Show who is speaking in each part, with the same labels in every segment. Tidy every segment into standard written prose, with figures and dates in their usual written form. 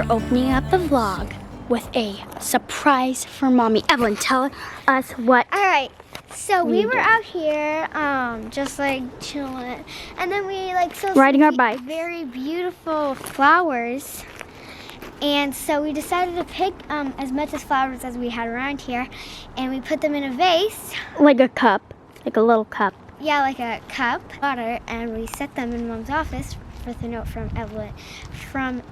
Speaker 1: We're opening up the vlog with a surprise for Mommy. Evelyn, tell us what.
Speaker 2: All right, so we were out here, just like chilling, and then we saw
Speaker 1: riding our bike.
Speaker 2: Very beautiful flowers, and so we decided to pick as much as flowers as we had around here, and we put them in a vase,
Speaker 1: Like a cup, like a little cup.
Speaker 2: Yeah, like a cup, water, and we set them in Mom's office with a note from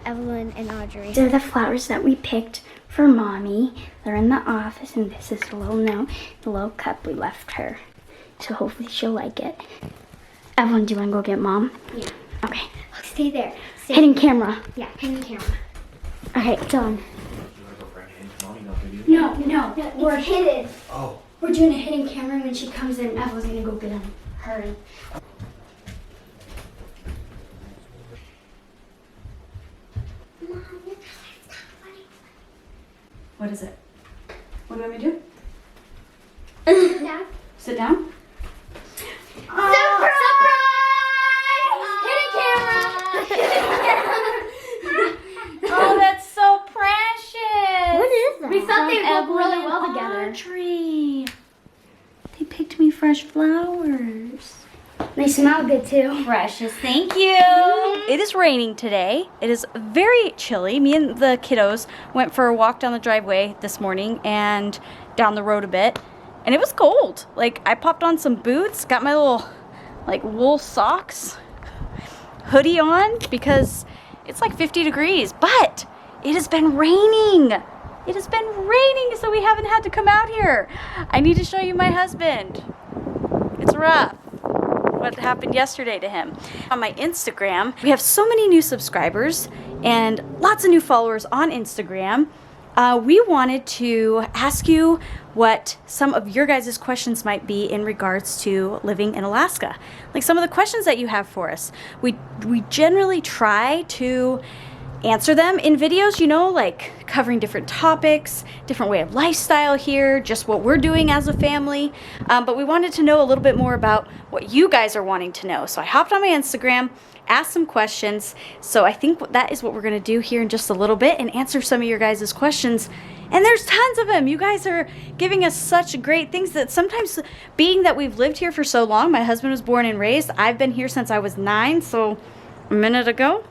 Speaker 2: Evelyn and Audrey.
Speaker 1: These are the flowers that we picked for Mommy. They're in the office, and this is a little note, the little cup we left her. So hopefully she'll like it. Evelyn, do you want to go get Mom?
Speaker 2: Yeah.
Speaker 1: Okay.
Speaker 2: Stay there. Stay
Speaker 1: Hidden camera.
Speaker 2: Yeah, hidden camera.
Speaker 1: Okay, done. No, we're hidden.
Speaker 3: Oh.
Speaker 1: We're doing a hidden camera. When she comes in, Evelyn's gonna go get him. Hurry.
Speaker 4: What is it? What do you want me to do?
Speaker 2: Sit down.
Speaker 4: Sit down?
Speaker 2: Surprise!
Speaker 4: Oh, that's so precious!
Speaker 1: What is that?
Speaker 2: We thought they
Speaker 4: From
Speaker 2: looked really
Speaker 4: Evelyn
Speaker 2: well together.
Speaker 4: Audrey. They picked me fresh flowers.
Speaker 1: They smell good too.
Speaker 4: Precious, thank you. It is raining today. It is very chilly. Me and the kiddos went for a walk down the driveway this morning and down the road a bit. And it was cold. I popped on some boots, got my little wool socks, hoodie on because it's 50 degrees, but it has been raining. It has been raining, so we haven't had to come out here. I need to show you my husband. It's rough. What happened yesterday to him. On my Instagram, we have so many new subscribers and lots of new followers on Instagram. We wanted to ask you what some of your guys' questions might be in regards to living in Alaska. Some of the questions that you have for us. We generally try to answer them in videos, covering different topics, different way of lifestyle here, just what we're doing as a family. But we wanted to know a little bit more about what you guys are wanting to know. So I hopped on my Instagram, asked some questions. So I think that is what we're gonna do here in just a little bit and answer some of your guys' questions. And there's tons of them. You guys are giving us such great things that sometimes, being that we've lived here for so long, my husband was born and raised, I've been here since I was 9, so a minute ago,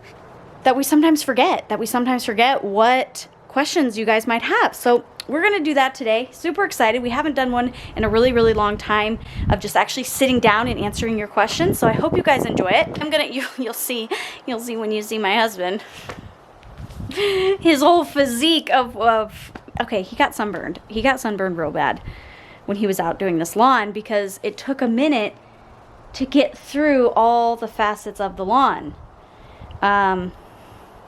Speaker 4: that we sometimes forget what questions you guys might have. So we're gonna do that today. Super excited. We haven't done one in a really, really long time of just actually sitting down and answering your questions. So I hope you guys enjoy it. You'll see when you see my husband. His whole physique of okay, he got sunburned. He got sunburned real bad when he was out doing this lawn because it took a minute to get through all the facets of the lawn.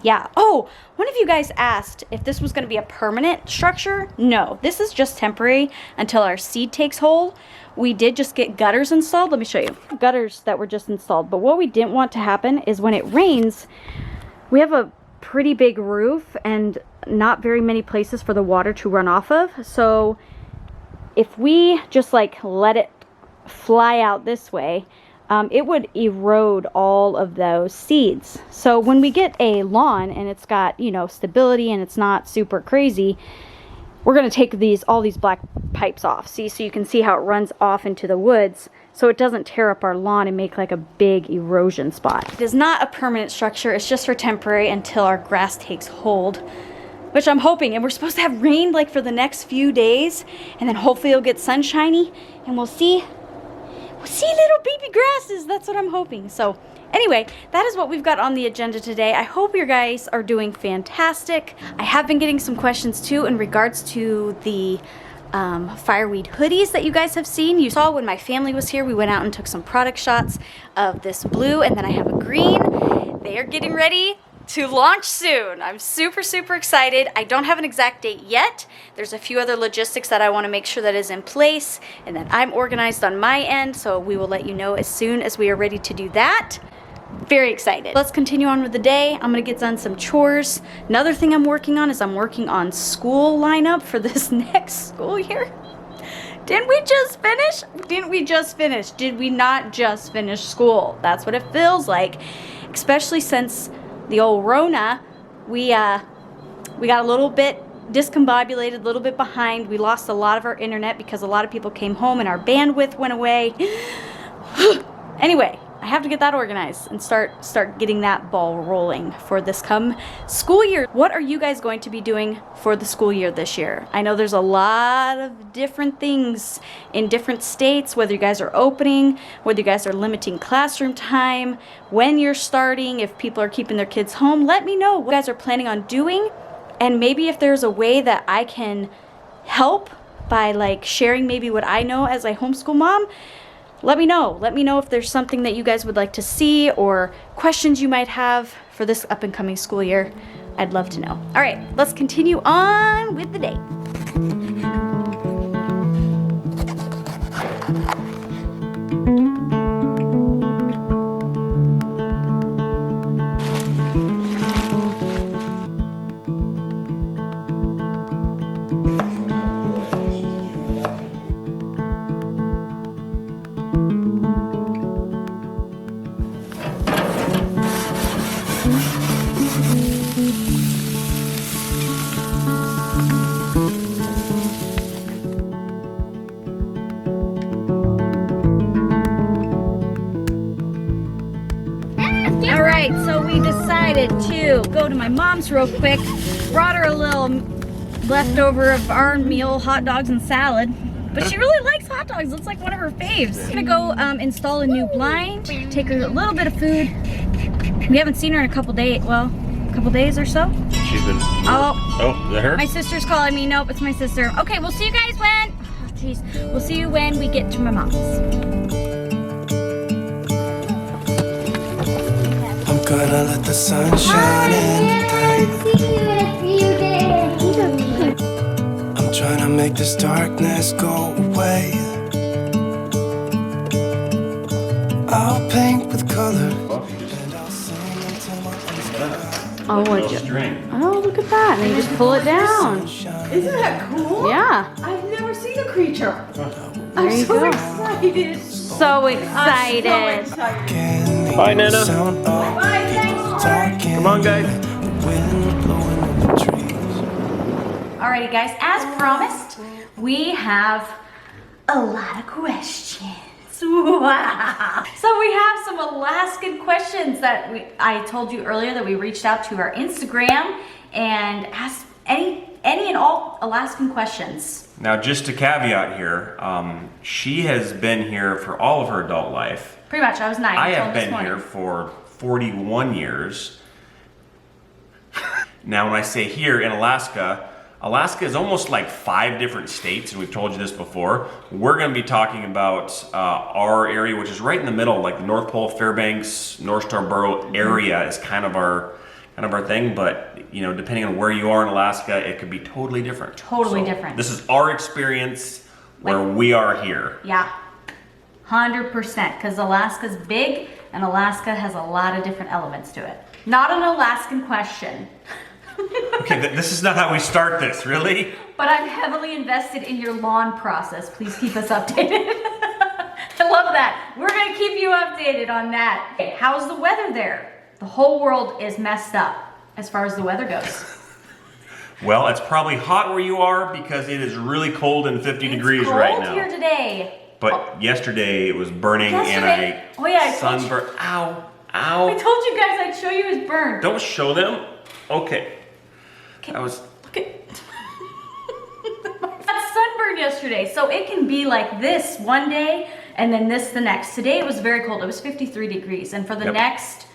Speaker 4: Yeah. Oh, one of you guys asked if this was going to be a permanent structure. No, this is just temporary until our seed takes hold. We did just get gutters installed. Let me show you. Gutters that were just installed. But what we didn't want to happen is when it rains, we have a pretty big roof and not very many places for the water to run off of. So if we just let it fly out this way, it would erode all of those seeds. So when we get a lawn and it's got, stability and it's not super crazy, we're going to take all these black pipes off. See, so you can see how it runs off into the woods so it doesn't tear up our lawn and make a big erosion spot. It is not a permanent structure. It's just for temporary until our grass takes hold, which I'm hoping. And we're supposed to have rain for the next few days, and then hopefully it'll get sunshiny and we'll see little baby grasses. That's what I'm hoping. So anyway, that is what we've got on the agenda today. I hope you guys are doing fantastic. I have been getting some questions too in regards to the fireweed hoodies that you guys have seen. You saw when my family was here, we went out and took some product shots of this blue, and then I have a green. They are getting ready to launch soon. I'm super, super excited. I don't have an exact date yet. There's a few other logistics that I want to make sure that is in place and that I'm organized on my end, so we will let you know as soon as we are ready to do that. Very excited. Let's continue on with the day. I'm gonna get done some chores. Another thing I'm working on is I'm working on school lineup for this next school year. Didn't we just finish? Did we not just finish school? That's what it feels like, especially since the old Rona. We We got a little bit discombobulated, a little bit behind. We lost a lot of our internet because a lot of people came home and our bandwidth went away. Anyway, I have to get that organized and start getting that ball rolling for this come school year. What are you guys going to be doing for the school year this year? I know there's a lot of different things in different states, whether you guys are opening, whether you guys are limiting classroom time, when you're starting, if people are keeping their kids home. Let me know what you guys are planning on doing, and maybe if there's a way that I can help by like sharing maybe what I know as a homeschool mom. Let me know. Let me know if there's something that you guys would like to see or questions you might have for this up and coming school year. I'd love to know. All right, let's continue on with the day. All right, so we decided to go to my mom's real quick. Brought her a little leftover of our meal, hot dogs and salad. But she really likes hot dogs. It's like one of her faves. I'm gonna go install a new blind, take her a little bit of food. We haven't seen her in a couple days, well, a couple days or so.
Speaker 3: She's been... Oh, is that her?
Speaker 4: My sister's calling me. Nope, it's my sister. Okay, we'll see you guys when... Oh, jeez. We'll see you when we get to my mom's.
Speaker 5: Gonna let the sun shine in today. I'm trying to make this darkness go away. I'll paint with color and I'll sing until my eyes
Speaker 4: Oh, what you? Oh, look at that. And you just pull it down.
Speaker 6: Isn't that cool?
Speaker 4: Yeah.
Speaker 6: I've never seen a creature.
Speaker 4: There
Speaker 6: I'm
Speaker 4: you
Speaker 6: so
Speaker 4: go.
Speaker 6: excited.
Speaker 4: So excited.
Speaker 6: I'm so excited.
Speaker 5: can
Speaker 3: Bye, Nana.
Speaker 5: sound of
Speaker 6: Bye, thanks.
Speaker 5: talking.
Speaker 3: Come on, guys.
Speaker 5: The wind blowing in the trees.
Speaker 4: Alrighty, guys. As promised, we have a lot of questions. Wow. So we have some Alaskan questions that I told you earlier that we reached out to our Instagram and asked any and all Alaskan questions.
Speaker 3: Now, just a caveat here, she has been here for all of her adult life.
Speaker 4: Pretty much, I was 9.
Speaker 3: I
Speaker 4: until
Speaker 3: have
Speaker 4: this
Speaker 3: been
Speaker 4: morning.
Speaker 3: here for 41 years. Now, when I say here in Alaska, Alaska is almost like 5 different states, and we've told you this before. We're going to be talking about our area, which is right in the middle, like the North Pole, Fairbanks, North Star Borough area is kind of our thing. But you know, depending on where you are in Alaska, it could be totally different.
Speaker 4: Totally different.
Speaker 3: This is our experience where we are here.
Speaker 4: Yeah, 100%, because Alaska's big and Alaska has a lot of different elements to it. Not an Alaskan question.
Speaker 3: Okay, this is not how we start this, really?
Speaker 4: But I'm heavily invested in your lawn process. Please keep us updated. I love that. We're going to keep you updated on that. Okay, how's the weather there? The whole world is messed up as far as the weather goes.
Speaker 3: Well, it's probably hot where you are because it is really cold and 50 degrees right
Speaker 4: It's
Speaker 3: now.
Speaker 4: cold here today.
Speaker 3: But yesterday it was burning
Speaker 4: Yesterday-
Speaker 3: and
Speaker 4: Oh, yeah, I told you.
Speaker 3: sunburned. Ow,
Speaker 4: I
Speaker 3: ow.
Speaker 4: told you guys I'd show you his burn.
Speaker 3: Don't show them. Okay. That was...
Speaker 4: Look at that sunburn yesterday. So it can be like this one day and then this the next. Today it was very cold. It was 53 degrees. And for the
Speaker 3: Yep.
Speaker 4: next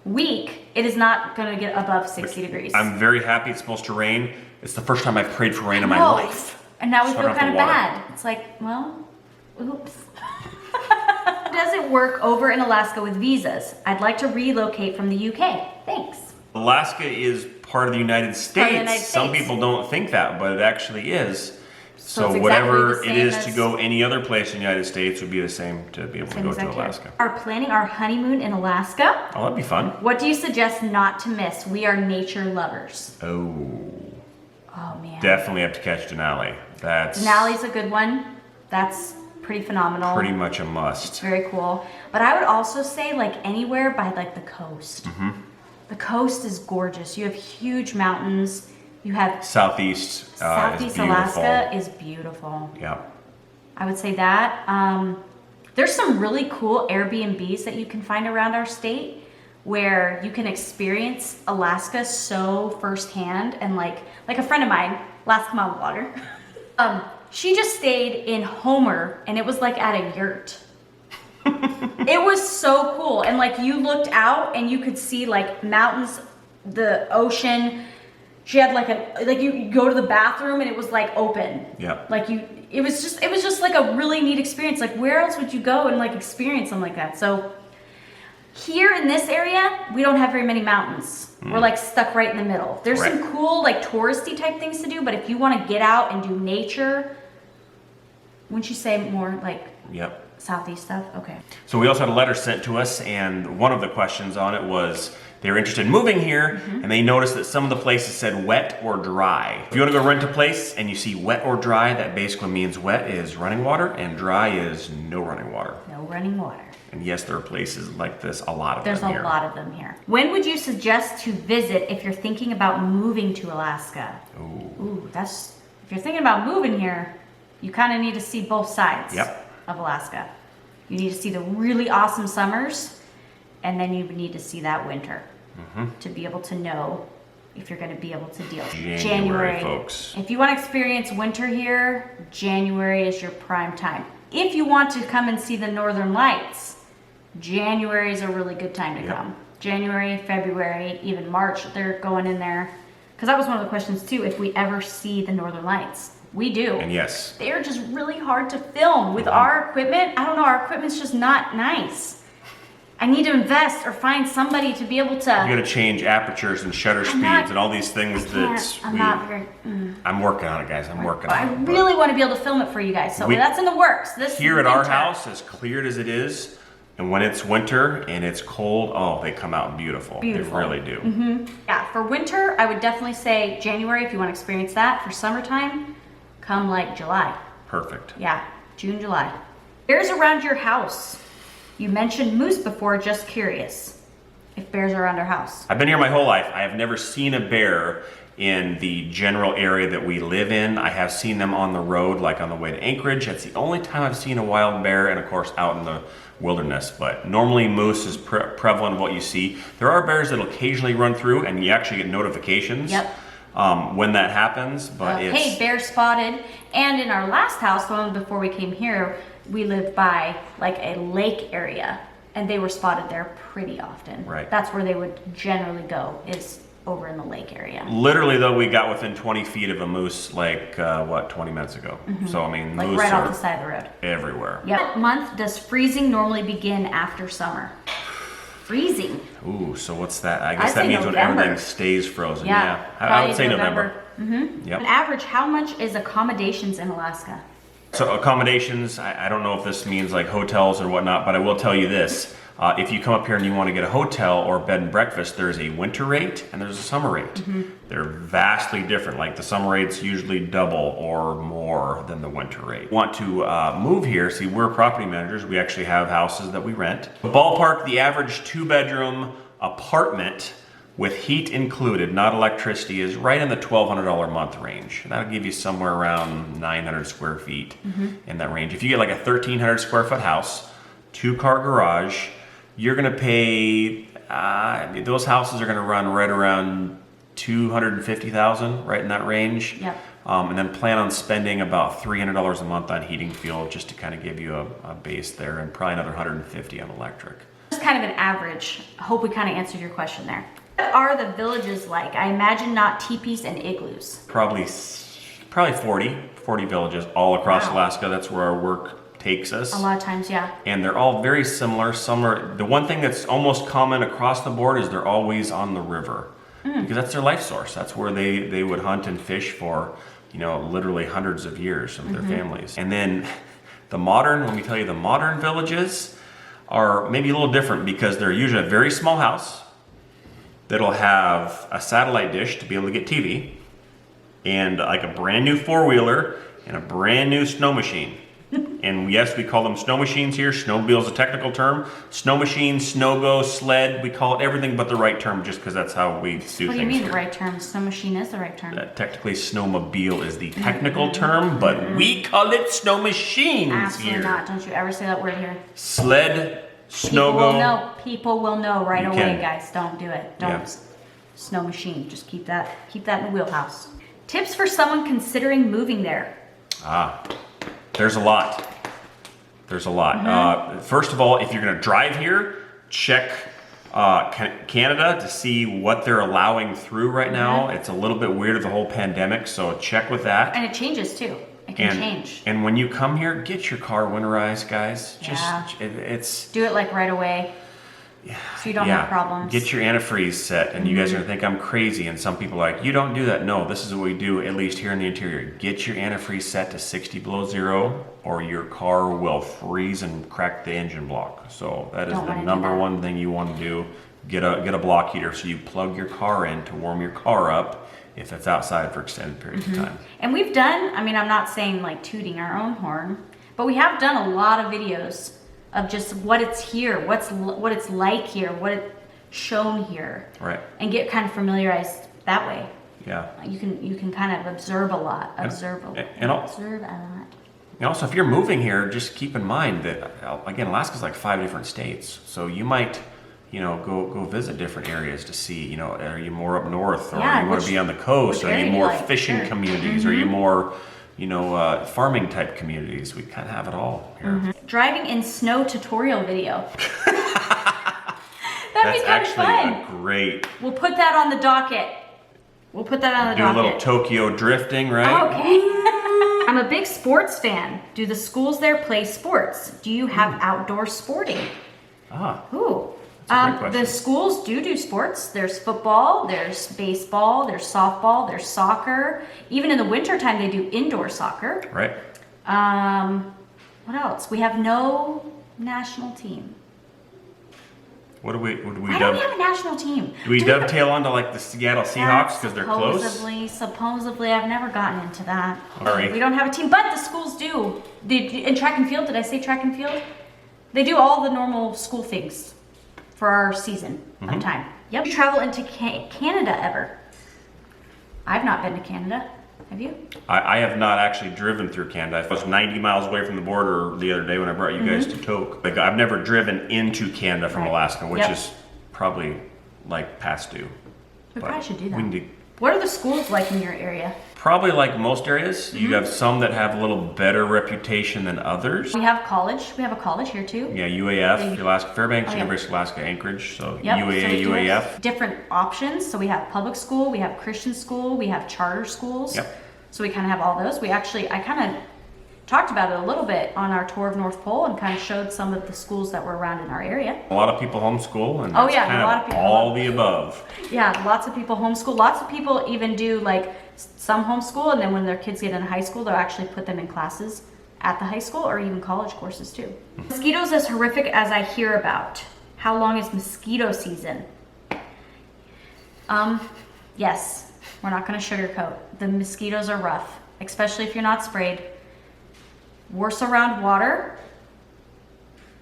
Speaker 4: week, it is not going to get above 60 degrees.
Speaker 3: I'm very happy it's supposed to rain. It's the first time I've prayed for rain in my
Speaker 4: No.
Speaker 3: life.
Speaker 4: And now we
Speaker 3: So I
Speaker 4: feel
Speaker 3: don't have
Speaker 4: kind of
Speaker 3: to water.
Speaker 4: bad. It's like, well, oops. Does it work over in Alaska with visas? I'd like to relocate from the UK. Thanks.
Speaker 3: Alaska is part of the United States.
Speaker 4: Part of the United
Speaker 3: Some
Speaker 4: States.
Speaker 3: people don't think that, but it actually is. So
Speaker 4: it's exactly
Speaker 3: whatever
Speaker 4: the
Speaker 3: it
Speaker 4: same
Speaker 3: is to
Speaker 4: as-
Speaker 3: go any other place in the United States would be the same to be able to
Speaker 4: Same
Speaker 3: go
Speaker 4: as
Speaker 3: to
Speaker 4: that here.
Speaker 3: Alaska.
Speaker 4: Are planning our honeymoon in Alaska?
Speaker 3: Oh, that'd be fun.
Speaker 4: What do you suggest not to miss? We are nature lovers.
Speaker 3: Oh,
Speaker 4: Oh man.
Speaker 3: definitely have to catch Denali. That's
Speaker 4: Denali's a good one. That's pretty phenomenal.
Speaker 3: pretty much a must.
Speaker 4: Very cool. But I would also say like anywhere by like the coast.
Speaker 3: Mm-hmm.
Speaker 4: The coast is gorgeous. You have huge mountains, You have
Speaker 3: Southeast,
Speaker 4: Southeast
Speaker 3: is beautiful.
Speaker 4: Alaska is beautiful.
Speaker 3: Yep.
Speaker 4: I would say that. There's some really cool Airbnbs that you can find around our state where you can experience Alaska so firsthand. And like a friend of mine, Alaska Mom Blogger, she just stayed in Homer and it was like at a yurt. It was so cool. And like you looked out and you could see like mountains, the ocean. She had like you go to the bathroom and it was like open.
Speaker 3: Yep.
Speaker 4: Like it was just like a really neat experience. Like where else would you go and like experience something like that? So here in this area, we don't have very many mountains. We're like stuck right in the middle. There's
Speaker 3: Right.
Speaker 4: some cool like touristy type things to do, but if you want to get out and do nature, wouldn't you say more like
Speaker 3: Yep.
Speaker 4: Southeast stuff? Okay.
Speaker 3: So we also had a letter sent to us, and one of the questions on it was they were interested in moving here, and they noticed that some of the places said wet or dry. If you want to go rent a place and you see wet or dry, that basically means wet is running water and dry is no running water.
Speaker 4: No running water.
Speaker 3: And yes, there are places like this, a lot of
Speaker 4: There's
Speaker 3: them
Speaker 4: a
Speaker 3: here.
Speaker 4: lot of them here. When would you suggest to visit if you're thinking about moving to Alaska? Ooh, if you're thinking about moving here, you kind of need to see both sides of Alaska. You need to see the really awesome summers, and then you need to see that winter to be able to know if you're going to be able to deal.
Speaker 3: January, folks.
Speaker 4: If you want to experience winter here, January is your prime time. If you want to come and see the Northern Lights, January is a really good time to come. January, February, even March, they're going in there. Because that was one of the questions too, if we ever see the Northern Lights. We do.
Speaker 3: And yes.
Speaker 4: They're just really hard to film. With our equipment, I don't know, our equipment's just not nice. I need to invest or find somebody to be able to...
Speaker 3: You got to change apertures and shutter speeds and all these things I'm working on it, guys. I'm working on it.
Speaker 4: I really want to be able to film it for you guys. So that's in the works. This
Speaker 3: Here at our
Speaker 4: winter.
Speaker 3: house, as cleared as it is, and when it's winter and it's cold, oh, they come out beautiful.
Speaker 4: Beautiful.
Speaker 3: They really do.
Speaker 4: Yeah, for winter, I would definitely say January if you want to experience that. For summertime, come like July.
Speaker 3: Perfect.
Speaker 4: Yeah, June, July. Bears around your house. You mentioned moose before, just curious if bears are around our house.
Speaker 3: I've been here my whole life. I have never seen a bear in the general area that we live in. I have seen them on the road, like on the way to Anchorage. That's the only time I've seen a wild bear, and of course out in the wilderness. But normally moose is prevalent of what you see. There are bears that occasionally run through, and you actually get notifications when that happens. But
Speaker 4: hey, bear spotted. And in our last house, the one before we came here, we lived by like a lake area, and they were spotted there pretty often.
Speaker 3: Right.
Speaker 4: That's where they would generally go, is over in the lake area.
Speaker 3: Literally, though, we got within 20 feet of a moose like, 20 minutes ago. So, I mean,
Speaker 4: Like
Speaker 3: moose
Speaker 4: right
Speaker 3: are
Speaker 4: off the side of the road.
Speaker 3: everywhere.
Speaker 4: Yep. What month does freezing normally begin after summer? Freezing.
Speaker 3: Ooh, so what's that? I
Speaker 4: I'd
Speaker 3: guess that
Speaker 4: say
Speaker 3: means when
Speaker 4: November.
Speaker 3: everything stays frozen.
Speaker 4: Yeah,
Speaker 3: I would say November. Yep.
Speaker 4: On average, how much is accommodations in Alaska?
Speaker 3: So accommodations, I don't know if this means like hotels or whatnot, but I will tell you this. If you come up here and you want to get a hotel or bed and breakfast, there's a winter rate and there's a summer rate. They're vastly different. Like the summer rate's usually double or more than the winter rate. Want to move here, see, we're property managers. We actually have houses that we rent. Ballpark, the average 2-bedroom apartment with heat included, not electricity, is right in the $1,200 a month range. That'll give you somewhere around 900 square feet in that range. If you get like a 1,300 square foot house, 2-car garage, you're gonna pay, those houses are gonna run right around $250,000, right in that range.
Speaker 4: Yep.
Speaker 3: And then plan on spending about $300 a month on heating fuel, just to kind of give you a base there, and probably another $150 on electric.
Speaker 4: Just kind of an average. I hope we kind of answered your question there. What are the villages like? I imagine not teepees and igloos.
Speaker 3: Probably 40 villages all across Alaska. That's where our work takes us.
Speaker 4: A lot of times, yeah.
Speaker 3: And they're all very similar. The one thing that's almost common across the board is they're always on the river. Because that's their life source. That's where they would hunt and fish for, literally hundreds of years of their families. And then let me tell you, the modern villages are maybe a little different because they're usually a very small house that'll have a satellite dish to be able to get TV and like a brand new 4-wheeler and a brand new snow machine. And yes, we call them snow machines here. Snowmobile is a technical term. Snow machine, snow go, sled, we call it everything but the right term just because that's how we do things.
Speaker 4: What do you mean
Speaker 3: here.
Speaker 4: the right term? Snow machine is the right term.
Speaker 3: Technically, snowmobile is the technical term, but we call it snow machines
Speaker 4: Absolutely
Speaker 3: here.
Speaker 4: not. Don't you ever say that word here.
Speaker 3: Sled, snow
Speaker 4: People
Speaker 3: go.
Speaker 4: will know. People will know right
Speaker 3: You
Speaker 4: away,
Speaker 3: can.
Speaker 4: guys. Don't do it. Don't.
Speaker 3: Yeah.
Speaker 4: Snow machine. Just keep that in the wheelhouse. Tips for someone considering moving there.
Speaker 3: There's a lot. There's a lot. First of all, if you're going to drive here, check Canada to see what they're allowing through right now. It's a little bit weird with the whole pandemic, so check with that.
Speaker 4: And it changes too. It can change.
Speaker 3: And when you come here, get your car winterized, guys.
Speaker 4: Yeah.
Speaker 3: It's
Speaker 4: Do it like right away. So you don't have problems.
Speaker 3: Get your antifreeze set, and you guys are gonna think I'm crazy. And some people are like, you don't do that. No, this is what we do, at least here in the interior. Get your antifreeze set to 60 below zero, or your car will freeze and crack the engine block. So that is the number one thing you want to do. Get a block heater so you plug your car in to warm your car up if it's outside for extended periods of time.
Speaker 4: And we've done, I mean, I'm not saying like tooting our own horn, but we have done a lot of videos of just what it's here, what it's like here, what it's shown here.
Speaker 3: Right.
Speaker 4: And get kind of familiarized that way.
Speaker 3: Yeah.
Speaker 4: You can kind of observe a lot. Observe a lot.
Speaker 3: And also, if you're moving here, just keep in mind that, again, Alaska's like 5 different states. So you might, go visit different areas to see, are you more up north, or you want to be on the coast? Are you more fishing communities? Are you more, farming type communities? We kind of have it all here.
Speaker 4: Driving in snow tutorial video. That'd be kind of fun.
Speaker 3: That's actually great.
Speaker 4: We'll put that on the docket. Do a
Speaker 3: little Tokyo drifting, right?
Speaker 4: Okay. I'm a big sports fan. Do the schools there play sports? Do you have outdoor sporting? Ooh.
Speaker 3: That's a great question.
Speaker 4: The schools do sports. There's football, there's baseball, there's softball, there's soccer. Even in the wintertime, they do indoor soccer.
Speaker 3: Right.
Speaker 4: What else? We have no national team.
Speaker 3: What do we
Speaker 4: I don't have a national team.
Speaker 3: Do we dovetail onto like the Seattle Seahawks because they're close?
Speaker 4: Supposedly, I've never gotten into that.
Speaker 3: Sorry.
Speaker 4: We don't have a team, but the schools do. In track and field, did I say track and field? They do all the normal school things for our season of time. Yep. Did you travel into Canada ever? I've not been to Canada. Have you?
Speaker 3: I have not actually driven through Canada. I was 90 miles away from the border the other day when I brought you guys to Tok. Like, I've never driven into Canada from Alaska, which is probably like past due.
Speaker 4: We probably should do that.
Speaker 3: We need to,
Speaker 4: What are the schools like in your area?
Speaker 3: probably like most areas. You have some that have a little better reputation than others.
Speaker 4: We have college. We have a college here too.
Speaker 3: Yeah, UAF, Alaska Fairbanks, University of Alaska Anchorage. So
Speaker 4: Yep.
Speaker 3: UAA,
Speaker 4: So we do
Speaker 3: UAF.
Speaker 4: different options. So we have public school, we have Christian school, we have charter schools.
Speaker 3: Yep.
Speaker 4: So we kind of have all those. I kind of talked about it a little bit on our tour of North Pole and kind of showed some of the schools that were around in our area.
Speaker 3: A lot of people homeschool, and
Speaker 4: Oh,
Speaker 3: it's
Speaker 4: yeah,
Speaker 3: kind
Speaker 4: a lot
Speaker 3: of
Speaker 4: of people.
Speaker 3: all the above.
Speaker 4: Yeah, lots of people homeschool. Lots of people even do like some homeschool, and then when their kids get into high school, they'll actually put them in classes at the high school or even college courses too. Mosquitoes as horrific as I hear about. How long is mosquito season? Yes, we're not going to sugarcoat. The mosquitoes are rough, especially if you're not sprayed. Worse around water,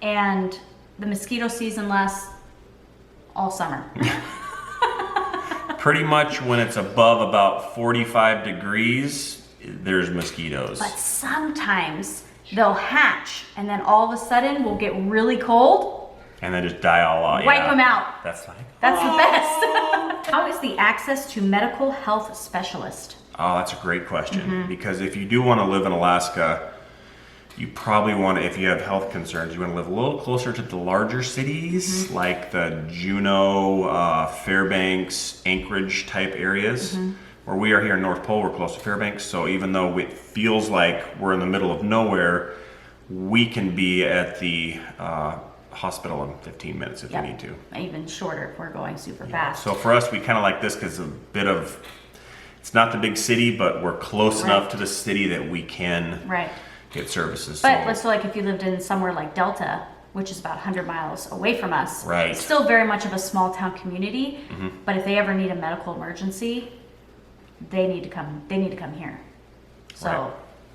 Speaker 4: and the mosquito season lasts all summer.
Speaker 3: Pretty much when it's above about 45 degrees, there's mosquitoes.
Speaker 4: But sometimes they'll hatch, and then all of a sudden we'll get really cold.
Speaker 3: And then just die all out.
Speaker 4: Wipe them out.
Speaker 3: That's like,
Speaker 4: That's the best. How is the access to medical health specialist?
Speaker 3: oh, that's a great question. Because if you do want to live in Alaska, you probably want to, if you have health concerns, you want to live a little closer to the larger cities, like the Juneau, Fairbanks, Anchorage type areas. Where we are here in North Pole, we're close to Fairbanks. So even though it feels like we're in the middle of nowhere, we can be at the hospital in 15 minutes if we need to.
Speaker 4: Even shorter if we're going super fast.
Speaker 3: So for us, we kind of like this because a bit of, it's not the big city, but we're close enough to the city that we can get services.
Speaker 4: But let's say like if you lived in somewhere like Delta, which is about 100 miles away from us, it's still very much of a small town community. But if they ever need a medical emergency, they need to come here. So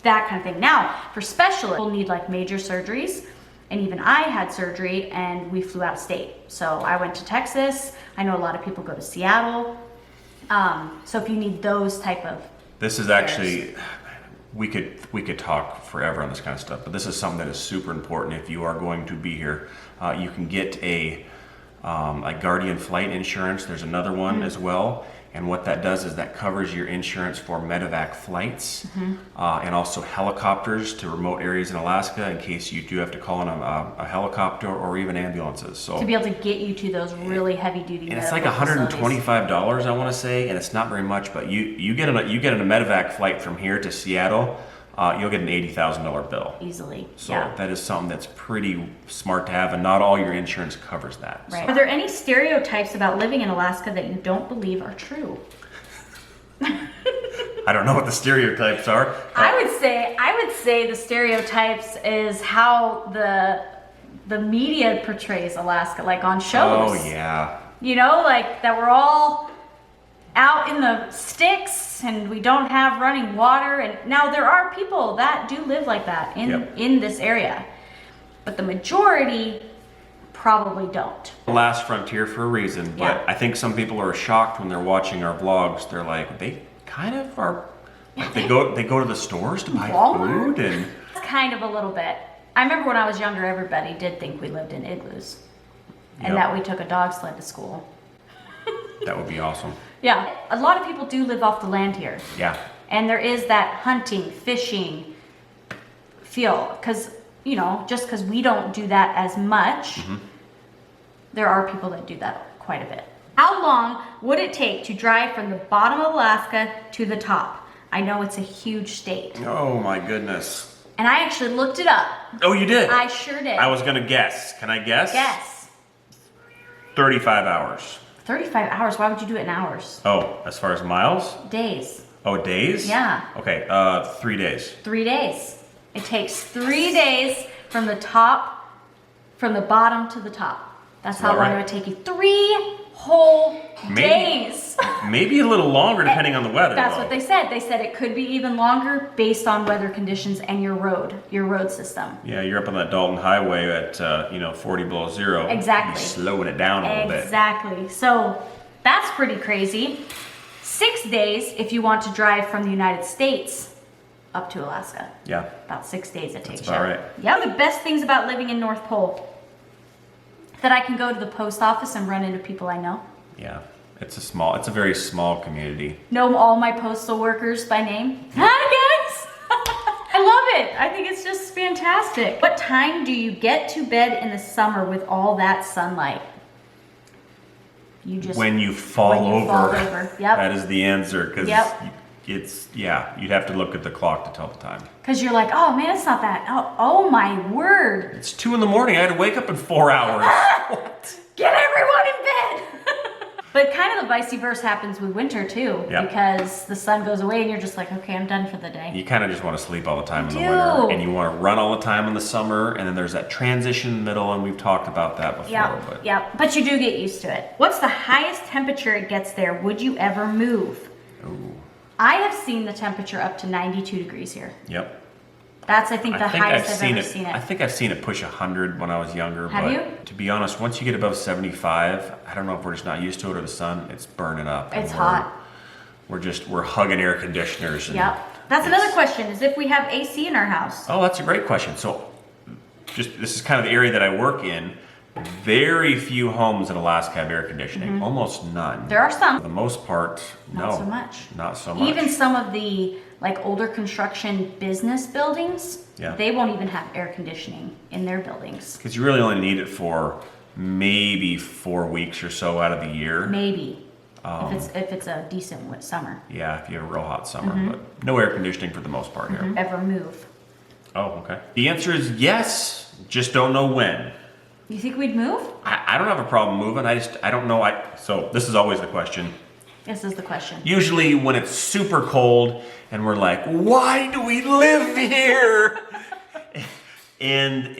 Speaker 4: that kind of thing. Now, for specialists, people need like major surgeries, and even I had surgery and we flew out of state. So I went to Texas. I know a lot of people go to Seattle. So if you need those type of
Speaker 3: This is actually, we could talk forever on this kind of stuff, but this is something that is super important if you are going to be here. You can get a Guardian flight insurance. There's another one as well. And what that does is that covers your insurance for medevac flights and also helicopters to remote areas in Alaska in case you do have to call in a helicopter or even ambulances. So
Speaker 4: to be able to get you to those really heavy duty.
Speaker 3: and it's like $125, I want to say, and it's not very much. But you get on a medevac flight from here to Seattle, you'll get an $80,000 bill
Speaker 4: Easily.
Speaker 3: So
Speaker 4: yeah.
Speaker 3: that is something that's pretty smart to have, and not all your insurance covers that.
Speaker 4: Right. Are there any stereotypes about living in Alaska that you don't believe are true?
Speaker 3: I don't know what the stereotypes are.
Speaker 4: I would say the stereotypes is how the media portrays Alaska, like on shows.
Speaker 3: Oh yeah.
Speaker 4: You know, like that we're all out in the sticks and we don't have running water. And now there are people that do live like that in this area, but the majority probably don't.
Speaker 3: Last frontier for a reason, but
Speaker 4: Yeah.
Speaker 3: I think some people are shocked when they're watching our vlogs. They're like, they kind of are. Like they go to the stores to buy
Speaker 4: Walmart?
Speaker 3: food, and
Speaker 4: Kind of a little bit. I remember when I was younger, everybody did think we lived in igloos and
Speaker 3: Yep.
Speaker 4: that we took a dog sled to school.
Speaker 3: that would be awesome.
Speaker 4: Yeah, a lot of people do live off the land here.
Speaker 3: Yeah.
Speaker 4: And there is that hunting, fishing feel, because, you know, just because we don't do that as much, there are people that do that quite a bit. How long would it take to drive from the bottom of Alaska to the top? I know it's a huge state.
Speaker 3: Oh my goodness.
Speaker 4: And I actually looked it up.
Speaker 3: Oh, you did?
Speaker 4: I sure did.
Speaker 3: I was gonna guess. Can I guess?
Speaker 4: Guess.
Speaker 3: 35 hours.
Speaker 4: 35 hours. Why would you do it in hours?
Speaker 3: Oh, as far as miles?
Speaker 4: Days.
Speaker 3: Oh, days?
Speaker 4: Yeah.
Speaker 3: Okay, 3 days.
Speaker 4: 3 days. It takes 3 days from the bottom to the top. That's how
Speaker 3: All
Speaker 4: long
Speaker 3: right.
Speaker 4: it would take you. 3 whole days.
Speaker 3: Maybe a little longer depending on the weather.
Speaker 4: That's
Speaker 3: though.
Speaker 4: what they said. They said it could be even longer based on weather conditions and your road system.
Speaker 3: Yeah, you're up on that Dalton Highway at 40 below zero.
Speaker 4: Exactly.
Speaker 3: You're slowing it down a little bit.
Speaker 4: Exactly. So that's pretty crazy. 6 days if you want to drive from the United States up to Alaska.
Speaker 3: Yeah.
Speaker 4: About 6 days it takes
Speaker 3: about
Speaker 4: you.
Speaker 3: right.
Speaker 4: Yeah, the best things about living in North Pole, that I can go to the post office and run into people I know.
Speaker 3: Yeah. It's a very small community.
Speaker 4: Know all my postal workers by name. Hi guys! I love it. I think it's just fantastic. What time do you get to bed in the summer with all that sunlight? You just
Speaker 3: When you fall over.
Speaker 4: Yep.
Speaker 3: That is the answer, because
Speaker 4: Yep.
Speaker 3: you'd have to look at the clock to tell the time.
Speaker 4: Because you're like, oh man, it's not that. Oh my word.
Speaker 3: It's 2 in the morning. I had to wake up in 4 hours.
Speaker 4: Get everyone in bed. But kind of the vice versa happens with winter too.
Speaker 3: Yep.
Speaker 4: Because the sun goes away and you're just like, okay, I'm done for the day.
Speaker 3: You kind of just want to sleep all the time in the
Speaker 4: do.
Speaker 3: winter, and you want to run all the time in the summer, and then there's that transition in the middle, and we've talked about that before.
Speaker 4: Yep, yep. But you do get used to it. What's the highest temperature it gets there? Would you ever move?
Speaker 3: Ooh.
Speaker 4: I have seen the temperature up to 92 degrees here.
Speaker 3: Yep.
Speaker 4: That's, I think, the highest I've ever seen it.
Speaker 3: I think I've seen it push 100 when I was younger.
Speaker 4: Have
Speaker 3: but
Speaker 4: you?
Speaker 3: To be honest, once you get above 75, I don't know if we're just not used to it or the sun, it's burning up. and
Speaker 4: It's hot.
Speaker 3: We're hugging air conditioners. And
Speaker 4: Yep. That's another
Speaker 3: it's-
Speaker 4: question, is if we have AC in our house.
Speaker 3: Oh, that's a great question. So, this is kind of the area that I work in. Very few homes in Alaska have air conditioning. Almost none.
Speaker 4: There are some.
Speaker 3: For the most part,
Speaker 4: Not
Speaker 3: no.
Speaker 4: so much.
Speaker 3: Not so much.
Speaker 4: Even some of the like older construction business buildings,
Speaker 3: Yeah.
Speaker 4: they won't even have air conditioning in their buildings.
Speaker 3: Because you really only need it for maybe 4 weeks or so out of the year.
Speaker 4: Maybe. If it's a decent summer.
Speaker 3: Yeah, if you have a real hot summer.
Speaker 4: Mm-hmm.
Speaker 3: But no air conditioning for the most part here.
Speaker 4: Ever move.
Speaker 3: Oh, okay. The answer is yes, just don't know when.
Speaker 4: You think we'd move?
Speaker 3: I don't have a problem moving. I don't know. So this is always the question.
Speaker 4: This is the question.
Speaker 3: Usually when it's super cold and we're like, why do we live here? and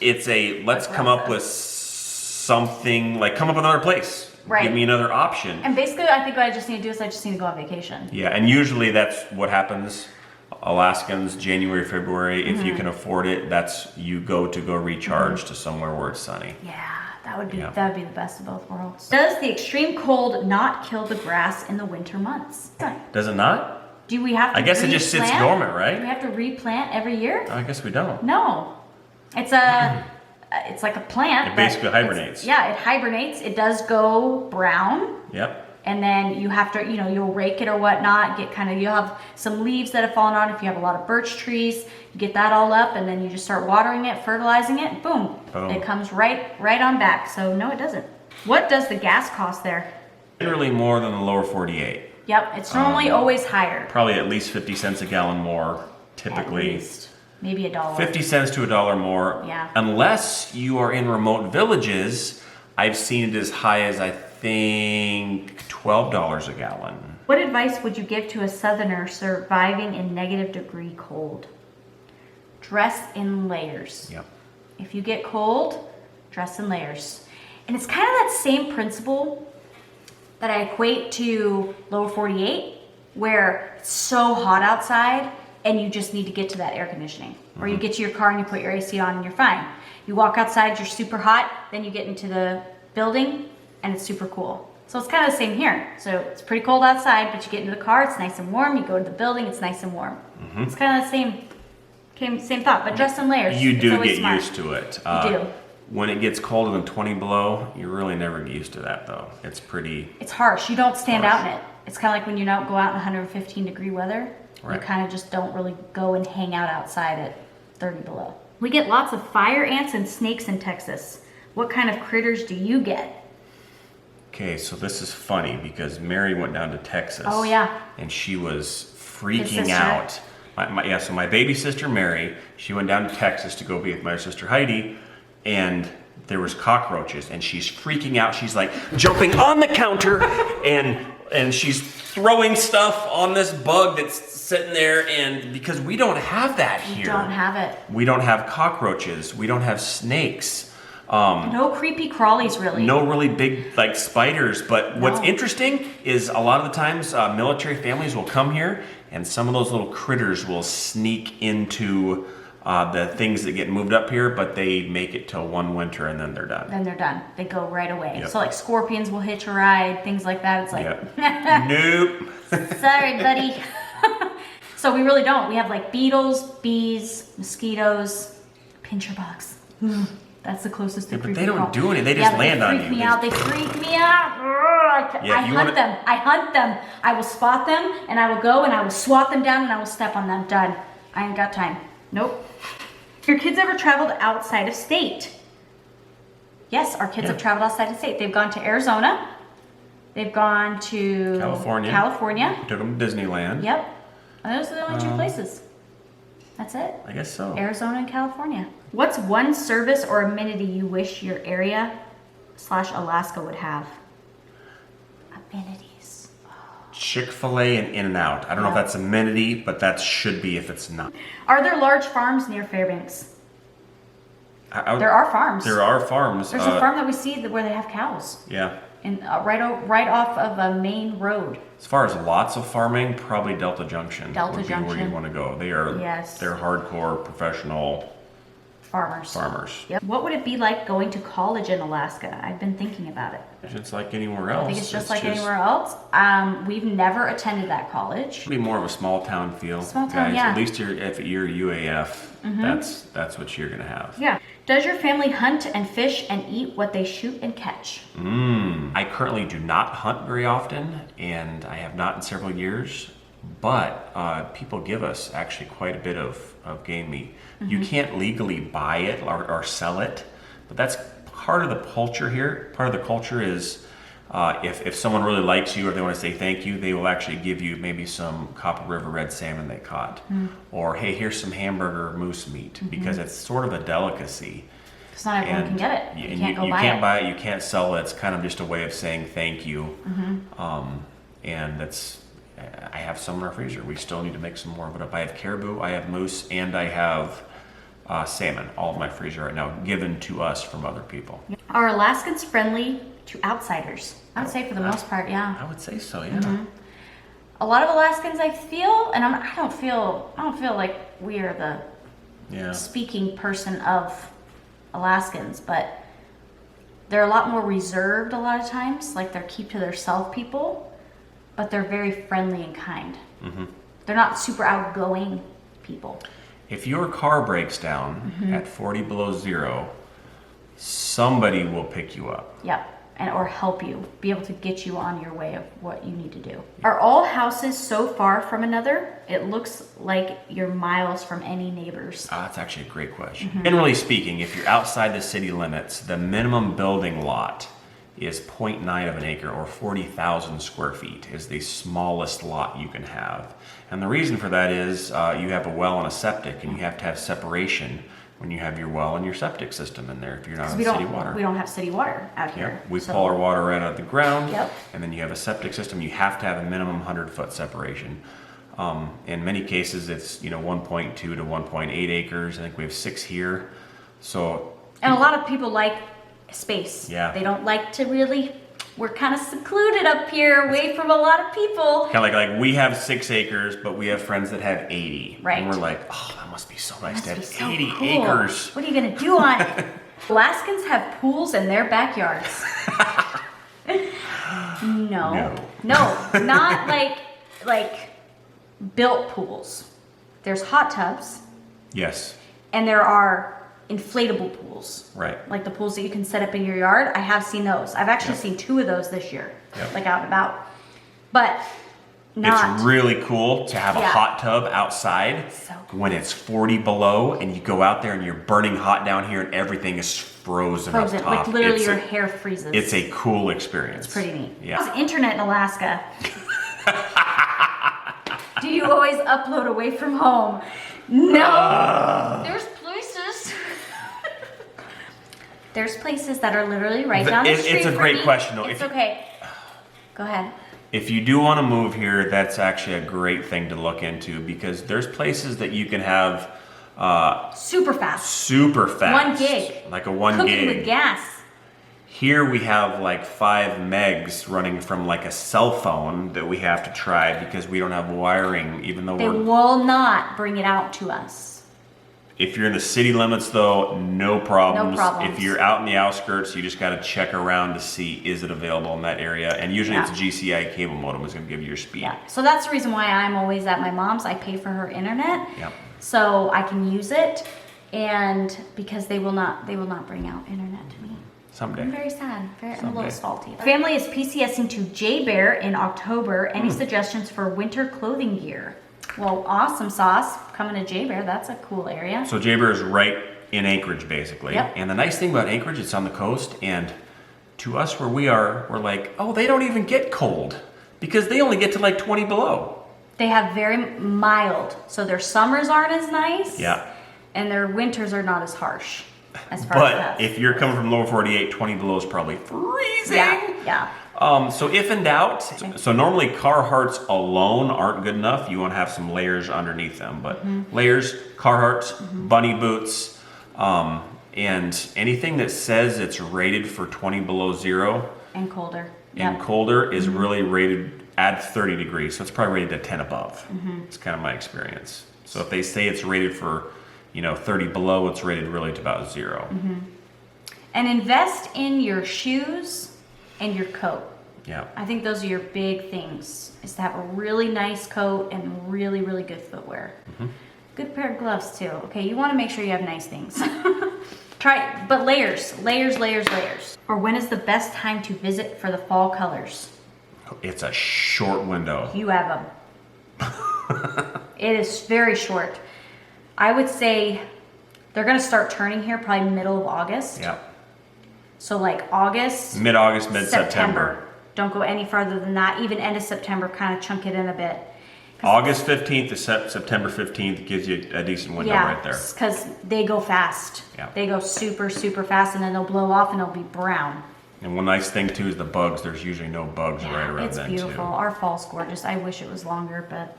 Speaker 3: it's a, let's come up with something, like come up with another place.
Speaker 4: Right.
Speaker 3: Give me another option.
Speaker 4: And basically, I think what I just need to do is I just need to go on vacation.
Speaker 3: Yeah, and usually that's what happens Alaskans, January, February, if you can afford it, that's you go recharge to somewhere where it's sunny.
Speaker 4: Yeah, that would be
Speaker 3: Yeah.
Speaker 4: that would be the best of both worlds. Does the extreme cold not kill the grass in the winter months?
Speaker 3: Does it not?
Speaker 4: Do we have to
Speaker 3: I guess it just sits
Speaker 4: replant?
Speaker 3: dormant,
Speaker 4: Do we
Speaker 3: right?
Speaker 4: have to replant every year?
Speaker 3: I guess we don't.
Speaker 4: No. It's a it's like a plant.
Speaker 3: It
Speaker 4: but
Speaker 3: basically
Speaker 4: it's-
Speaker 3: hibernates.
Speaker 4: Yeah, it hibernates. It does go brown.
Speaker 3: Yep.
Speaker 4: And then you have to, you'll rake it or whatnot, you'll have some leaves that have fallen on. If you have a lot of birch trees, you get that all up and then you just start watering it, fertilizing it, boom.
Speaker 3: Boom.
Speaker 4: It comes right on back. So no, it doesn't. What does the gas cost there?
Speaker 3: Generally more than the lower 48.
Speaker 4: Yep, it's normally always higher.
Speaker 3: Probably at least 50 cents a gallon more,
Speaker 4: At
Speaker 3: typically.
Speaker 4: least. Maybe $1.
Speaker 3: 50 cents to $1 more.
Speaker 4: Yeah.
Speaker 3: Unless you are in remote villages, I've seen it as high as I think $12 a gallon.
Speaker 4: What advice would you give to a southerner surviving in -degree cold? Dress in layers.
Speaker 3: Yep.
Speaker 4: If you get cold, dress in layers. And it's kind of that same principle that I equate to lower 48, where it's so hot outside and you just need to get to that air conditioning. Or you get to your car and you put your AC on and you're fine. You walk outside, you're super hot, then you get into the building and it's super cool. So it's kind of the same here. So it's pretty cold outside, but you get into the car, it's nice and warm. You go to the building, it's nice and warm. It's kind of the same thought, but dress in layers.
Speaker 3: You
Speaker 4: It's
Speaker 3: do
Speaker 4: always
Speaker 3: get
Speaker 4: smart.
Speaker 3: used to it.
Speaker 4: You do.
Speaker 3: When it gets colder than 20 below, you really never get used to that though. It's pretty,
Speaker 4: It's harsh. You don't stand
Speaker 3: Harsh.
Speaker 4: out in it. It's kind of like when you don't go out in 115 degree weather. You
Speaker 3: Right.
Speaker 4: kind of just don't really go and hang out outside at 30 below. We get lots of fire ants and snakes in Texas. What kind of critters do you get?
Speaker 3: okay, so this is funny because Mary went down to Texas.
Speaker 4: Oh, yeah.
Speaker 3: And she was
Speaker 4: His
Speaker 3: freaking
Speaker 4: sister?
Speaker 3: out. So my baby sister Mary, she went down to Texas to go be with my sister Heidi, and there was cockroaches, and she's freaking out. She's like jumping on the counter, and she's throwing stuff on this bug that's sitting there, and because we don't have that here.
Speaker 4: You don't have it.
Speaker 3: We don't have cockroaches. We don't have snakes.
Speaker 4: No creepy crawlies, really.
Speaker 3: No really big like spiders, but what's
Speaker 4: No.
Speaker 3: interesting is a lot of the times military families will come here and some of those little critters will sneak into the things that get moved up here, but they make it till one winter and then they're done.
Speaker 4: Then they're done. They go right away.
Speaker 3: Yep.
Speaker 4: So like scorpions will hitch a ride, things like that. It's like,
Speaker 3: Yep. Nope.
Speaker 4: sorry, buddy. So we really don't. We have like beetles, bees, mosquitoes, pincher bugs. That's the closest to
Speaker 3: Yeah, but
Speaker 4: creepy
Speaker 3: they don't
Speaker 4: crawl.
Speaker 3: do anything. They just
Speaker 4: but
Speaker 3: land on
Speaker 4: freak
Speaker 3: you.
Speaker 4: Me
Speaker 3: They
Speaker 4: out. They freak me out.
Speaker 3: Yeah,
Speaker 4: I
Speaker 3: you
Speaker 4: hunt
Speaker 3: wanna-
Speaker 4: them. I hunt them. I will spot them and I will go and I will swat them down and I will step on them. Done. I ain't got time. Nope. Your kids ever traveled outside of state? Yes, our kids have traveled outside of state. They've gone to Arizona. They've gone to California.
Speaker 3: Took them to Disneyland.
Speaker 4: Yep. And those are the only two places. That's it.
Speaker 3: I guess so.
Speaker 4: Arizona and California. What's one service or amenity you wish your area/Alaska would have? Amenities.
Speaker 3: Chick-fil-A and In-N-Out. I don't know if
Speaker 4: Yeah.
Speaker 3: that's amenity, but that should be if it's not.
Speaker 4: Are there large farms near Fairbanks? There are farms.
Speaker 3: There are farms.
Speaker 4: There's a farm that we see where they have cows,
Speaker 3: Yeah.
Speaker 4: and right off of a main road.
Speaker 3: As far as lots of farming, probably Delta Junction
Speaker 4: Delta
Speaker 3: would be where
Speaker 4: Junction.
Speaker 3: you want to go. They are
Speaker 4: Yes.
Speaker 3: they're hardcore professional
Speaker 4: Farmers.
Speaker 3: farmers.
Speaker 4: Yep. What would it be like going to college in Alaska? I've been thinking about it.
Speaker 3: It's like anywhere else.
Speaker 4: I think it's just like anywhere else. We've never attended that college.
Speaker 3: It'd be more of a small town feel.
Speaker 4: Small town,
Speaker 3: guys.
Speaker 4: yeah.
Speaker 3: At least if you're UAF, that's what you're gonna have.
Speaker 4: Yeah. Does your family hunt and fish and eat what they shoot and catch?
Speaker 3: I currently do not hunt very often, and I have not in several years. But people give us actually quite a bit of game meat. You can't legally buy it or sell it, but that's part of the culture here. Part of the culture is if someone really likes you or they want to say thank you, they will actually give you maybe some Copper River red salmon they caught. Or, hey, here's some hamburger moose meat, because it's sort of a delicacy.
Speaker 4: Because not everyone can get it. You
Speaker 3: and
Speaker 4: can't go
Speaker 3: you
Speaker 4: buy
Speaker 3: can't
Speaker 4: it.
Speaker 3: buy it, you can't sell it. It's kind of just a way of saying thank you. And I have some in our freezer. We still need to make some more, but I have caribou, I have moose, and I have salmon, all in my freezer right now, given to us from other people.
Speaker 4: Are Alaskans friendly to outsiders? I would say for the most part, yeah.
Speaker 3: I would say so, yeah.
Speaker 4: a lot of Alaskans I feel, and I don't feel like we are the
Speaker 3: Yeah.
Speaker 4: speaking person of Alaskans, but they're a lot more reserved a lot of times. Like they're keep to themselves people, but they're very friendly and kind. They're not super outgoing people.
Speaker 3: If your car breaks down at 40 below zero, somebody will pick you up.
Speaker 4: Yep. And or help you, be able to get you on your way of what you need to do. Are all houses so far from another? It looks like you're miles from any neighbors.
Speaker 3: That's actually a great question. Generally speaking, if you're outside the city limits, the minimum building lot is 0.9 of an acre, or 40,000 square feet is the smallest lot you can have. And the reason for that is you have a well and a septic, and you have to have separation when you have your well and your septic system in there if you're not on city water.
Speaker 4: We don't have city water out here.
Speaker 3: Yep. We pull our water right out of the ground,
Speaker 4: Yep.
Speaker 3: and then you have a septic system. You have to have a minimum 100-foot separation. In many cases, it's 1.2 to 1.8 acres. I think we have 6 here. So,
Speaker 4: And a lot of people like space.
Speaker 3: Yeah.
Speaker 4: They don't like to really. We're kind of secluded up here, away from a lot of people.
Speaker 3: kind of like we have 6 acres, but we have friends that have 80.
Speaker 4: Right.
Speaker 3: And we're like, oh, that must be so nice to have
Speaker 4: Must be so
Speaker 3: 80
Speaker 4: cool.
Speaker 3: acres.
Speaker 4: What are you gonna do on it? Alaskans have pools in their backyards. No, not like built pools. There's hot tubs,
Speaker 3: Yes,
Speaker 4: and there are inflatable pools.
Speaker 3: right.
Speaker 4: Like the pools that you can set up in your yard. I have seen those. I've actually
Speaker 3: Yep.
Speaker 4: seen 2 of those this year,
Speaker 3: Yep.
Speaker 4: like out and about. But not.
Speaker 3: It's really cool to have a
Speaker 4: Yeah.
Speaker 3: hot tub outside
Speaker 4: So cool.
Speaker 3: when it's 40 below and you go out there and you're burning hot down here and everything is frozen up
Speaker 4: frozen.
Speaker 3: top.
Speaker 4: Like literally
Speaker 3: It's
Speaker 4: your
Speaker 3: a-
Speaker 4: hair freezes.
Speaker 3: It's a cool experience.
Speaker 4: It's pretty neat.
Speaker 3: Yeah.
Speaker 4: How's the internet in Alaska? Do you always upload away from home? No. There's places. There's places that are literally right down the street.
Speaker 3: It's a
Speaker 4: from
Speaker 3: great
Speaker 4: me.
Speaker 3: question, though.
Speaker 4: It's
Speaker 3: If-
Speaker 4: okay. Go ahead.
Speaker 3: If you do want to move here, that's actually a great thing to look into because there's places that you can have
Speaker 4: Super fast.
Speaker 3: super fast.
Speaker 4: 1 gig.
Speaker 3: Like a 1
Speaker 4: Cooking
Speaker 3: gig.
Speaker 4: with gas.
Speaker 3: Here we have like 5 megs running from like a cell phone that we have to try because we don't have wiring, even though
Speaker 4: They
Speaker 3: we're...
Speaker 4: will not bring it out to us.
Speaker 3: If you're in the city limits though, no problems.
Speaker 4: No problems.
Speaker 3: If you're out in the outskirts, you just got to check around to see is it available in that area. And usually it's
Speaker 4: Yeah.
Speaker 3: GCI cable modem is going to give you your speed.
Speaker 4: Yeah. So that's the reason why I'm always at my mom's. I pay for her internet.
Speaker 3: Yep.
Speaker 4: So I can use it, and because they will not bring out internet to me.
Speaker 3: Someday.
Speaker 4: I'm very sad. I'm a little
Speaker 3: Someday.
Speaker 4: salty. Family is PCSing to J-Bear in October. Any
Speaker 3: Hmm.
Speaker 4: suggestions for winter clothing gear? Well, awesome sauce. Coming to J-Bear, that's a cool area.
Speaker 3: So Jaybear is right in Anchorage, basically.
Speaker 4: Yep.
Speaker 3: And the nice thing about Anchorage, it's on the coast, and to us where we are, we're like, oh, they don't even get cold because they only get to like 20 below.
Speaker 4: They have very mild, so their summers aren't as nice.
Speaker 3: Yeah.
Speaker 4: And their winters are not as harsh as far as
Speaker 3: But
Speaker 4: that.
Speaker 3: if you're coming from lower 48, 20 below is probably freezing.
Speaker 4: Yeah.
Speaker 3: So if in doubt, so normally Carhartts alone aren't good enough. You want to have some layers underneath them, but layers, Carhartts, bunny boots, and anything that says it's rated for 20 below zero
Speaker 4: And colder.
Speaker 3: and
Speaker 4: Yep.
Speaker 3: colder is really rated at 30 degrees. So it's probably rated at 10 above. It's kind of my experience. So if they say it's rated for, 30 below, it's rated really to about 0.
Speaker 4: And invest in your shoes and your coat.
Speaker 3: Yeah.
Speaker 4: I think those are your big things, is to have a really nice coat and really, really good footwear. Good pair of gloves too. Okay, you want to make sure you have nice things. But layers. Or when is the best time to visit for the fall colors?
Speaker 3: It's a short window.
Speaker 4: You have them. It is very short. I would say they're going to start turning here probably middle of August.
Speaker 3: Yeah.
Speaker 4: So like August,
Speaker 3: Mid-August, mid-September.
Speaker 4: Don't go any farther than that. Even end of September, kind of chunk it in a bit.
Speaker 3: August 15th to September 15th gives you a decent window right there.
Speaker 4: because they go fast.
Speaker 3: Yeah.
Speaker 4: They go super, super fast, and then they'll blow off and they'll be brown.
Speaker 3: And one nice thing too is the bugs. There's usually no bugs right around
Speaker 4: it's
Speaker 3: then
Speaker 4: beautiful.
Speaker 3: too.
Speaker 4: Our fall's gorgeous. I wish it was longer, but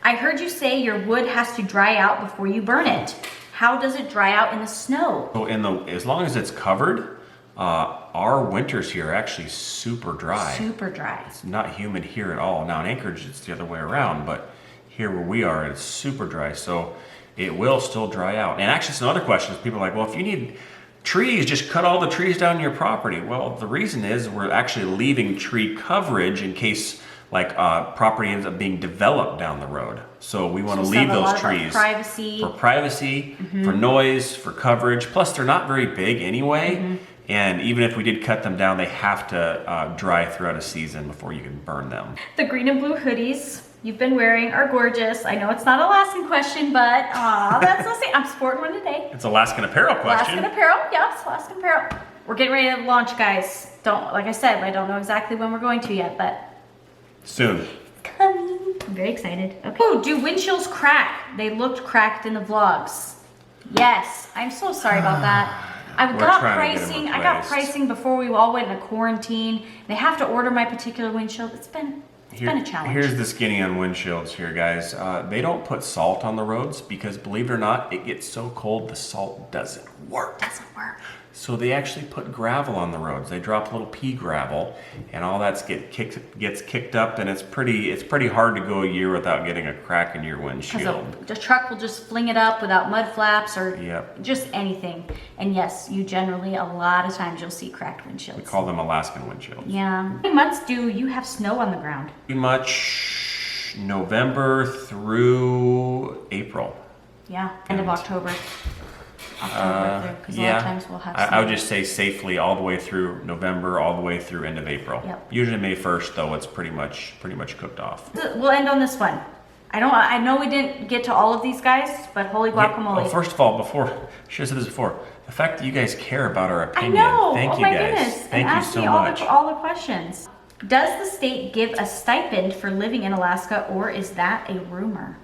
Speaker 4: I heard you say your wood has to dry out before you burn it. How does it dry out in the snow?
Speaker 3: So as long as it's covered, our winters here are actually super dry.
Speaker 4: Super dry.
Speaker 3: It's not humid here at all. Now in Anchorage, it's the other way around, but here where we are, it's super dry. So it will still dry out. And actually, some other questions. People are like, well, if you need trees, just cut all the trees down your property. Well, the reason is we're actually leaving tree coverage in case like property ends up being developed down the road. So we want to leave those trees
Speaker 4: privacy.
Speaker 3: for privacy, for noise, for coverage. Plus, they're not very big anyway. And even if we did cut them down, they have to dry throughout a season before you can burn them.
Speaker 4: The green and blue hoodies you've been wearing are gorgeous. I know it's not an Alaskan question, but that's the same. I'm sporting one today.
Speaker 3: It's Alaskan Apparel question.
Speaker 4: Alaskan Apparel, yes, Alaskan Apparel. We're getting ready to launch, guys. Like I said, I don't know exactly when we're going to yet, but
Speaker 3: Soon.
Speaker 4: coming. I'm very excited. Okay. Oh, do windshields crack? They looked cracked in the vlogs. Yes, I'm so sorry about that. I
Speaker 3: We're
Speaker 4: got
Speaker 3: trying to get 'em
Speaker 4: pricing. I got
Speaker 3: replaced.
Speaker 4: pricing before we all went into quarantine. They have to order my particular windshield. It's been a challenge.
Speaker 3: Here's the skinny on windshields here, guys. They don't put salt on the roads because, believe it or not, it gets so cold the salt doesn't work.
Speaker 4: Doesn't work.
Speaker 3: So they actually put gravel on the roads. They drop a little pea gravel, and all that gets kicked up, and it's pretty hard to go a year without getting a crack in your windshield.
Speaker 4: The truck will just fling it up without mud flaps or
Speaker 3: Yep.
Speaker 4: just anything. And yes, you generally, a lot of times you'll see cracked windshields.
Speaker 3: We call them Alaskan windshields.
Speaker 4: Yeah. How many months do you have snow on the ground?
Speaker 3: Pretty much November through April.
Speaker 4: Yeah, end of October. Because a lot of times we'll have snow.
Speaker 3: I would just say safely all the way through November, all the way through end of April.
Speaker 4: Yep.
Speaker 3: Usually May 1st, though, it's pretty much cooked off.
Speaker 4: We'll end on this one. I know we didn't get to all of these guys, but holy guacamole.
Speaker 3: Well, first of all, I should have said this before. The fact that you guys care about our
Speaker 4: I
Speaker 3: opinion.
Speaker 4: know.
Speaker 3: Thank
Speaker 4: oh
Speaker 3: you
Speaker 4: my
Speaker 3: guys.
Speaker 4: goodness.
Speaker 3: Thank
Speaker 4: and
Speaker 3: you
Speaker 4: ask
Speaker 3: so
Speaker 4: me
Speaker 3: much.
Speaker 4: all the questions. Does the state give a stipend for living in Alaska, or is that a rumor?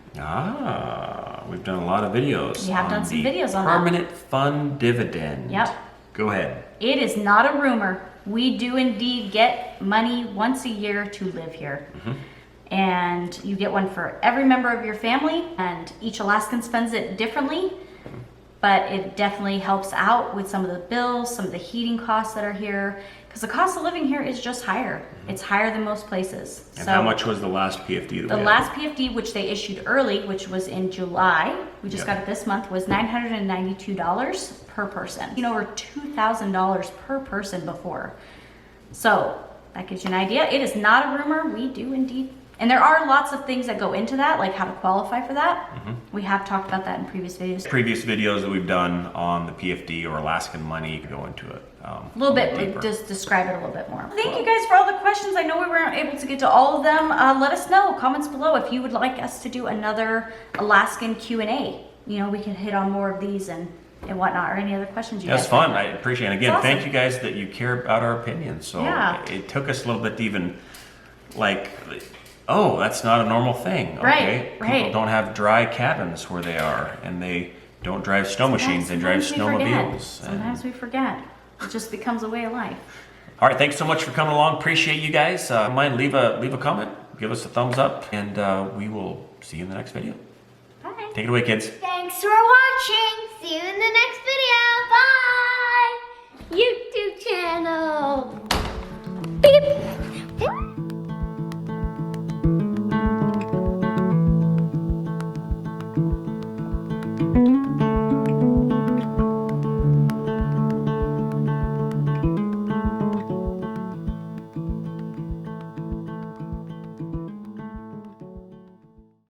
Speaker 3: We've done a lot of videos.
Speaker 4: We have
Speaker 3: on
Speaker 4: done some
Speaker 3: the
Speaker 4: videos on that.
Speaker 3: permanent fund dividend.
Speaker 4: Yep.
Speaker 3: Go ahead.
Speaker 4: It is not a rumor. We do indeed get money once a year to live here. And you get one for every member of your family, and each Alaskan spends it differently. But it definitely helps out with some of the bills, some of the heating costs that are here, because the cost of living here is just higher. It's higher than most places.
Speaker 3: And how much was the last PFD that
Speaker 4: The
Speaker 3: we had?
Speaker 4: last PFD, which they issued early, which was in July, we just
Speaker 3: Yep.
Speaker 4: got it this month, was $992 per person. Over $2,000 per person before. So that gives you an idea. It is not a rumor. We do indeed. And there are lots of things that go into that, like how to qualify for that. We have talked about that in previous videos.
Speaker 3: Previous videos that we've done on the PFD or Alaskan money, you can go into it.
Speaker 4: A little bit,
Speaker 3: deeper.
Speaker 4: just describe it a little bit more. Thank you guys for all the questions. I know we weren't able to get to all of them. Let us know, comments below, if you would like us to do another Alaskan Q&A. We can hit on more of these and whatnot, or any other questions you guys
Speaker 3: That's fun.
Speaker 4: have.
Speaker 3: I appreciate it. And again,
Speaker 4: It's awesome.
Speaker 3: thank you guys that you care about our opinions. So
Speaker 4: Yeah.
Speaker 3: it took us a little bit to even oh, that's not a normal thing.
Speaker 4: Right,
Speaker 3: Okay.
Speaker 4: right.
Speaker 3: People don't have dry cabins where they are, and they don't drive snow machines, they drive
Speaker 4: Sometimes we
Speaker 3: snowmobiles.
Speaker 4: forget. Sometimes we forget. It just becomes a way of life.
Speaker 3: All right, thanks so much for coming along. Appreciate you guys. Mind, leave a comment, give us a thumbs up, and we will see you in the next video.
Speaker 4: Bye.
Speaker 3: Take it away, kids.
Speaker 2: Thanks for watching.